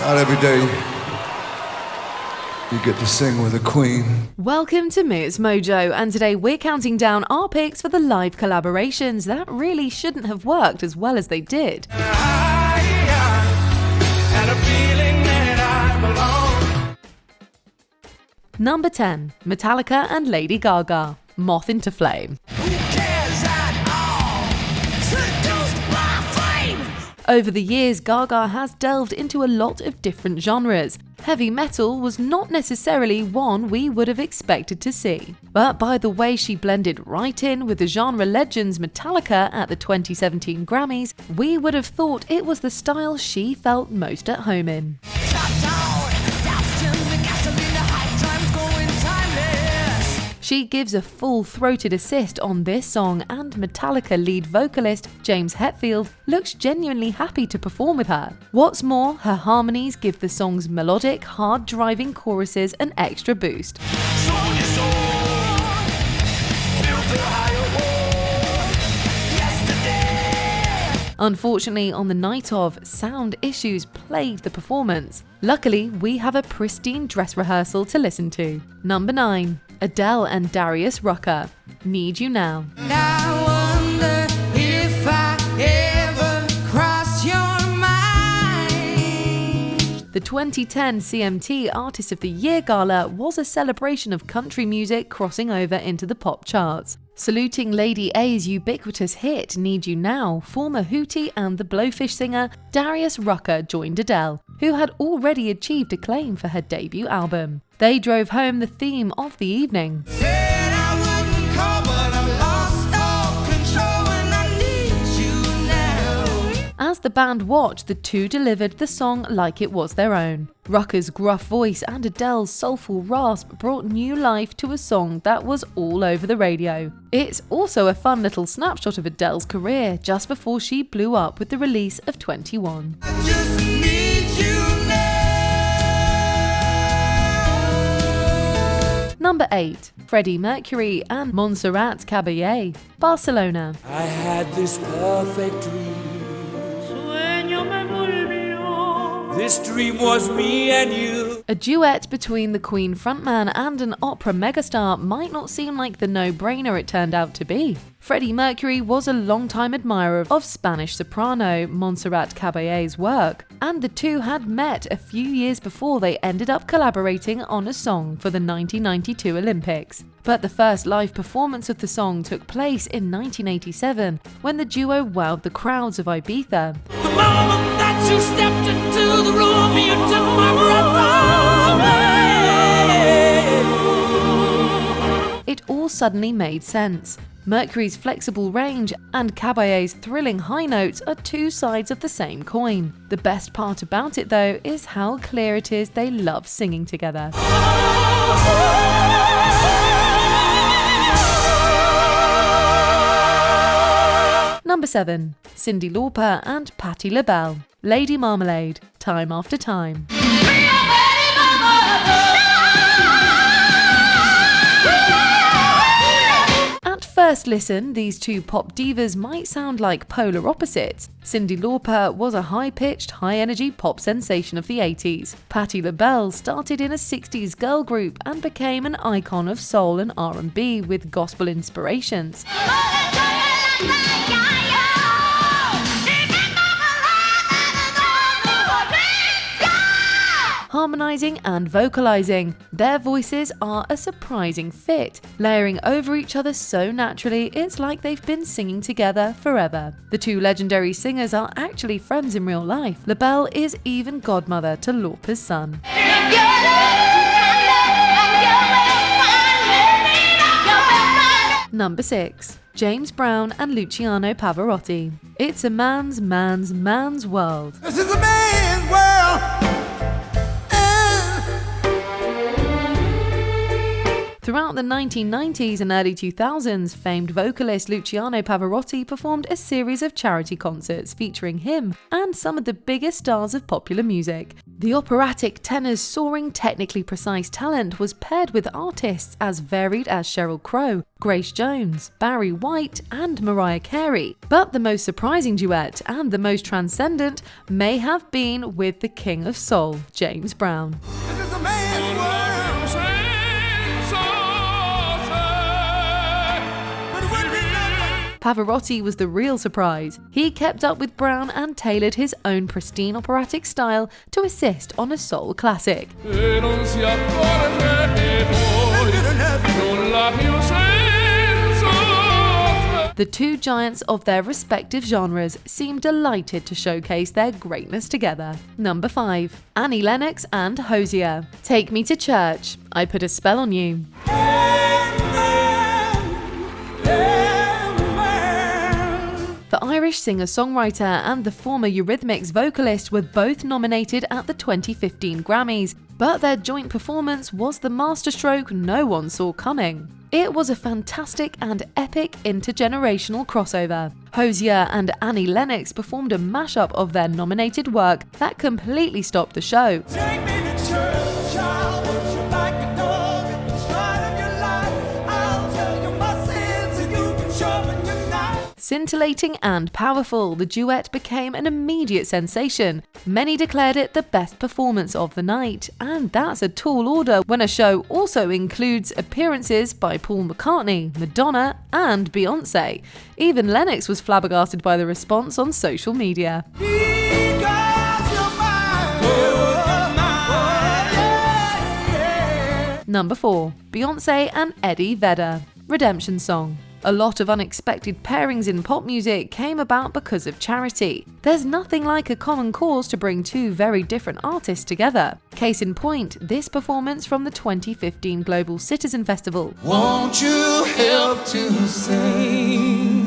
Not every day you get to sing with a queen. Welcome to MsMojo, and today we're counting down our picks for the live collaborations that really shouldn't have worked as well as they did. Number 10, Metallica and Lady Gaga, Moth into Flame. Over the years, Gaga has delved into a lot of different genres. Heavy metal was not necessarily one we would have expected to see. But by the way she blended right in with the genre legends Metallica at the 2017 Grammys, we would have thought it was the style she felt most at home in. She gives a full-throated assist on this song, and Metallica lead vocalist James Hetfield looks genuinely happy to perform with her. What's more, her harmonies give the song's melodic, hard-driving choruses an extra boost. Unfortunately, on the night of, sound issues plagued the performance. Luckily, we have a pristine dress rehearsal to listen to. Number 9, Adele and Darius Rucker, Need You Now. I wonder if I ever cross your mind. The 2010 CMT Artist of the Year Gala was a celebration of country music crossing over into the pop charts. Saluting Lady A's ubiquitous hit Need You Now, former Hootie and the Blowfish singer Darius Rucker joined Adele, who had already achieved acclaim for her debut album. They drove home the theme of the evening. Said I wouldn't call, but I'm lost all control and I need you now. As the band watched, the two delivered the song like it was their own. Rucker's gruff voice and Adele's soulful rasp brought new life to a song that was all over the radio. It's also a fun little snapshot of Adele's career just before she blew up with the release of 21. I just need you now. Number 8, Freddie Mercury and Montserrat Caballé, Barcelona. I had this perfect dream. This dream was me and you. A duet between the Queen frontman and an opera megastar might not seem like the no-brainer it turned out to be. Freddie Mercury was a longtime admirer of Spanish soprano Montserrat Caballé's work, and the two had met a few years before they ended up collaborating on a song for the 1992 Olympics. But the first live performance of the song took place in 1987, when the duo wowed the crowds of Ibiza. The moment that you stepped into the room, you took my breath away. It all suddenly made sense. Mercury's flexible range and Caballé's thrilling high notes are two sides of the same coin. The best part about it, though, is how clear it is they love singing together. Number 7, Cyndi Lauper and Patti LaBelle, Lady Marmalade, Time After Time. At first listen, these two pop divas might sound like polar opposites. Cyndi Lauper was a high-pitched, high-energy pop sensation of the 80s. Patti LaBelle started in a 60s girl group and became an icon of soul and R&B with gospel inspirations. Harmonizing and vocalizing, their voices are a surprising fit, layering over each other so naturally it's like they've been singing together forever. The two legendary singers are actually friends in real life. LaBelle is even godmother to Lauper's son. Number 6, James Brown and Luciano Pavarotti, It's a man's world. This is a man's world. Throughout Throughout the 1990s and early 2000s, famed vocalist Luciano Pavarotti performed a series of charity concerts featuring him and some of the biggest stars of popular music. The operatic tenor's soaring, technically precise talent was paired with artists as varied as Sheryl Crow, Grace Jones, Barry White, and Mariah Carey. But the most surprising duet, and the most transcendent, may have been with the King of Soul, James Brown. This is a man's world. Pavarotti was the real surprise. He kept up with Brown and tailored his own pristine operatic style to assist on a soul classic. The two giants of their respective genres seem delighted to showcase their greatness together. Number 5. Annie Lennox and Hosier. Take Me to Church. I Put a Spell on You. The Irish singer-songwriter and the former Eurythmics vocalist were both nominated at the 2015 Grammys, but their joint performance was the masterstroke no one saw coming. It was a fantastic and epic intergenerational crossover. Hosier and Annie Lennox performed a mashup of their nominated work that completely stopped the show. Take me to church, I'll worship like a dog. In the stride of your life, I'll tell you my sins and you can sharpen your knife. Scintillating and powerful, the duet became an immediate sensation. Many declared it the best performance of the night, and that's a tall order when a show also includes appearances by Paul McCartney, Madonna, and Beyonce. Even Lennox was flabbergasted by the response on social media. Because you're mine. Oh, mine. Yeah. Number 4. Beyonce and Eddie Vedder. Redemption Song. A lot of unexpected pairings in pop music came about because of charity. There's nothing like a common cause to bring two very different artists together. Case in point, this performance from the 2015 Global Citizen Festival. Won't you help to sing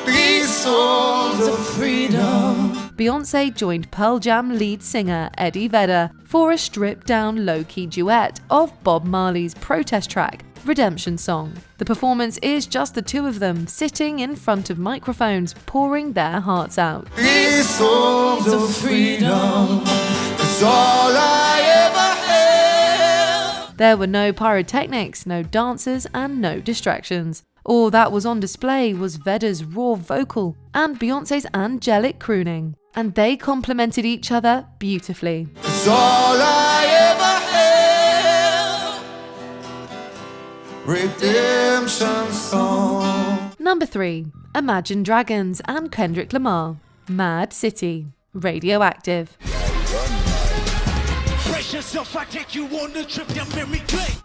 these songs of freedom? Beyonce joined Pearl Jam lead singer Eddie Vedder for a stripped-down low-key duet of Bob Marley's protest track, Redemption Song. The performance is just the two of them sitting in front of microphones, pouring their hearts out. These songs of freedom is all I ever had. There were no pyrotechnics, no dancers, and no distractions. All that was on display was Vedder's raw vocal and Beyonce's angelic crooning, and they complemented each other beautifully. It's all I ever had. Redemption song. Number 3. Imagine Dragons and Kendrick Lamar. Mad City. Radioactive.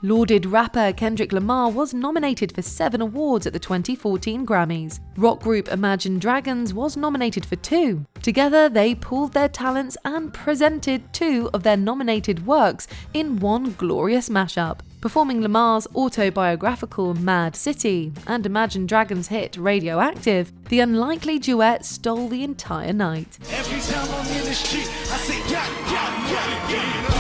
Lauded rapper Kendrick Lamar was nominated for 7 awards at the 2014 Grammys. Rock group Imagine Dragons was nominated for 2. Together, they pooled their talents and presented 2 of their nominated works in one glorious mashup. Performing Lamar's autobiographical Mad City and Imagine Dragons' hit Radioactive, the unlikely duet stole the entire night. Every time I'm in the street, I say, yeah.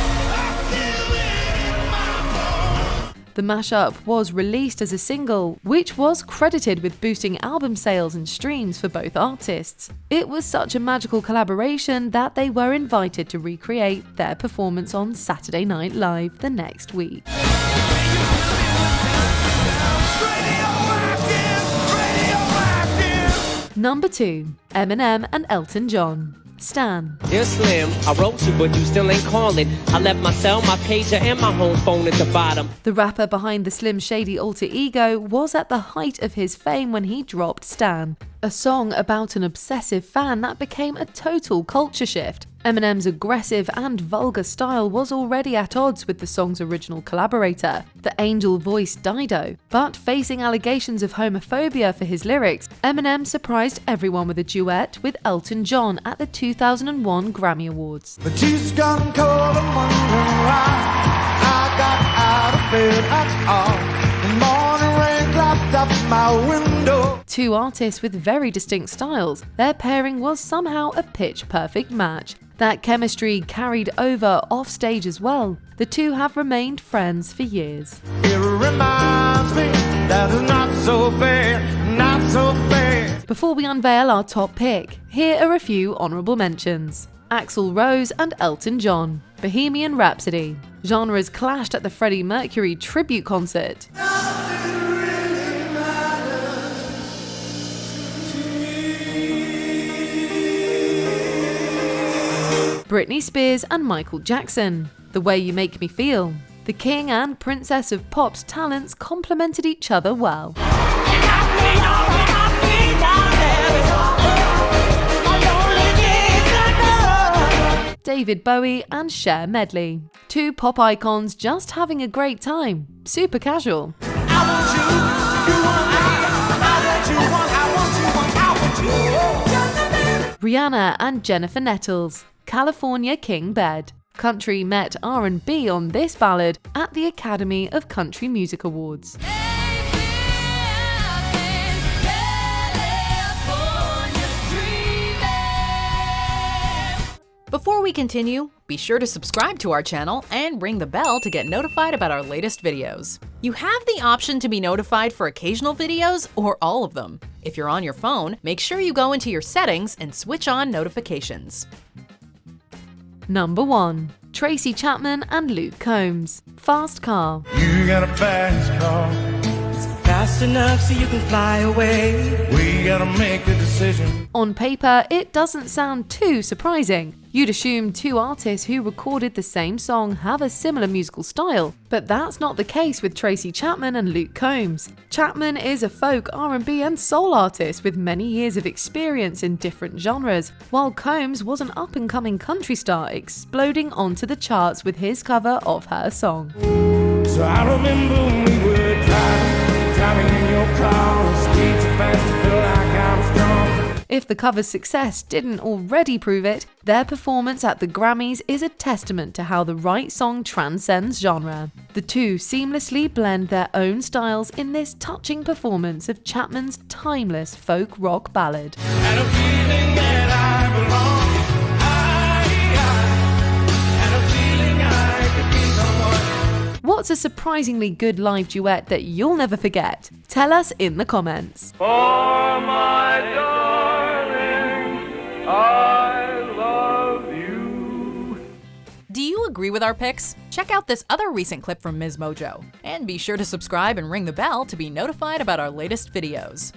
I feel it in my bones. The mashup was released as a single, which was credited with boosting album sales and streams for both artists. It was such a magical collaboration that they were invited to recreate their performance on Saturday Night Live the next week. Number 2. Eminem and Elton John. Stan. Dear Slim, I wrote you, but you still ain't calling. I left my cell, my pager, and my home phone at the bottom. The rapper behind the Slim Shady alter ego was at the height of his fame when he dropped Stan, a song about an obsessive fan that became a total culture shift. Eminem's aggressive and vulgar style was already at odds with the song's original collaborator, the angel-voiced Dido. But facing allegations of homophobia for his lyrics, Eminem surprised everyone with a duet with Elton John at the 2001 Grammy Awards. The tea's gone cold, I'm wondering why I got out of bed at all. The morning rain clapped up my window. Two artists with very distinct styles, their pairing was somehow a pitch-perfect match. That chemistry carried over off stage as well. The two have remained friends for years. It reminds me that it's not so bad, not so bad. Before we unveil our top pick, here are a few honourable mentions. Axl Rose and Elton John, Bohemian Rhapsody. Genres clashed at the Freddie Mercury tribute concert. Britney Spears and Michael Jackson, The Way You Make Me Feel. The king and princess of pop's talents complemented each other well. David Bowie and Cher medley. Two pop icons just having a great time. Super casual. Rihanna and Jennifer Nettles, California King Bed. Country met R&B on this ballad at the Academy of Country Music Awards. Before we continue, be sure to subscribe to our channel and ring the bell to get notified about our latest videos. You have the option to be notified for occasional videos or all of them. If you're on your phone, make sure you go into your settings and switch on notifications. Number 1. Tracy Chapman and Luke Combs, Fast Car. You got a fast car. Fast enough so you can fly away. We gotta make a decision. On paper, it doesn't sound too surprising. You'd assume two artists who recorded the same song have a similar musical style, but that's not the case with Tracy Chapman and Luke Combs. Chapman is a folk, R&B and soul artist with many years of experience in different genres, while Combs was an up-and-coming country star exploding onto the charts with his cover of her song. So I remember when we were driving in your car, speed so fast I felt like I was drunk. If the cover's success didn't already prove it, their performance at the Grammys is a testament to how the right song transcends genre. The two seamlessly blend their own styles in this touching performance of Chapman's timeless folk rock ballad. And a feeling that I belong. And a feeling I could be someone. What's a surprisingly good live duet that you'll never forget? Tell us in the comments. For my darling, I love you. Do you agree with our picks? Check out this other recent clip from MsMojo. And be sure to subscribe and ring the bell to be notified about our latest videos.